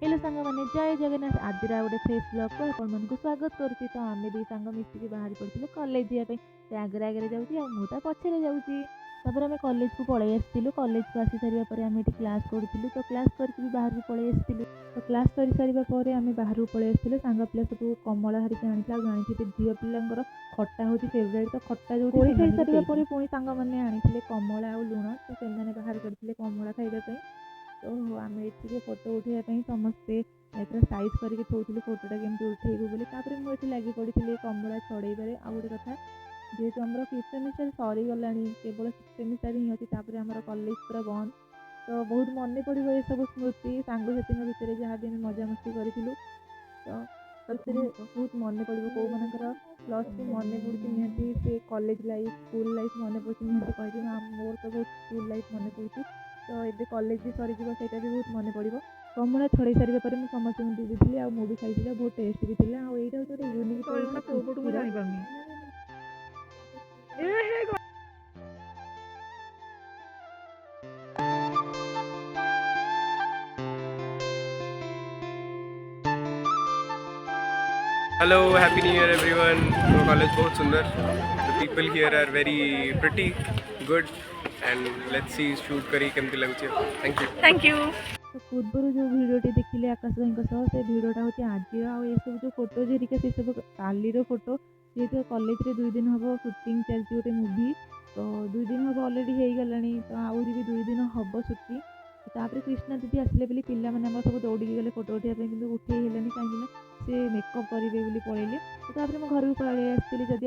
Hello सांगମାନେ जय जगन्नाथ आदिर गोटे फ्रेश ब्लॉग को आपण स्वागत करुच्ची। तो आम दी सांग मिसिकी बाहरी पड़ू कॉलेज जावाई से आगे आगे जाऊँगी पछे जाऊँगी। तापर आम कॉलेज को पलि आसलु। कॉलेज को आसी सारा पर आम ये क्लास करूँ तो क्लास करके बाहर को पलि आसलु। तो क्लास कर सारा पर आम बाहर को पलि आसलु। सांग पिला सब कमला हरिका आनी जानी झील पिलांर खट्टा हूँ फेवरेट। तो खट्टा जो खाई सारा पर पुणी सांग मैंने आनी कमला और लुण तो से बाहर करते कमला खाइबापी। तो आम ये फोटो उठाइबा समस्ते साइज करके थोड़ी फोटोटा केमती उठेबू बोली तापर मुझे लगी पड़ी कमला छड़ेबारे। आ गोटे कथा जेहेतु आम 5th सेमिस्टर सरीगला केवल 6th सेमिस्टर ही अच्छी तापर आम कॉलेज पूरा बंद। तो बहुत मन पड़ो ये सब स्मृति सांगसाथी भितर जहाँ भी मजामस्ती करूँ। तो बहुत मन पड़ो कौ मानकर +2 मन पड़ती निहती से कॉलेज लाइफ स्कूल लाइफ मन पड़ती निहती कही मोर तो बहुत स्कूल लाइफ मन पड़ती। तो ये कॉलेज भी सरीज से बहुत मन पड़ो। कमला छड़े सारे पर मुझे समस्त देती आ भी खाई बहुत टेस्ट भी थी। यहाँ गोटे unique Hello, happy new year everyone. Our college बहुत सुंदर. The people here are very pretty, good, and let's see shoot करी केमती लगुची. Thank you. Thank you. तो पूर्व जो भिडटी देखिले आकाश भाई सह से भिडटा हूँ आज आउ सब जो फोटो जेरिका से सब कालीर फोटो जेहतु कॉलेज रे 2 दिन हम सुटिंग चलती गोटे मुवी। तो 2 दिन हम अलरेडी हो गला तो आहरी भी 2 दिन हम छुट्टी। तापर कृष्णा दीदी आसले बोली पिला माने सब दौड़ी गले फोटो उठाइबा कि उठे हेलानी कहीं से मेकअप करेंगे पलैले। तो घर को पलि आसती जब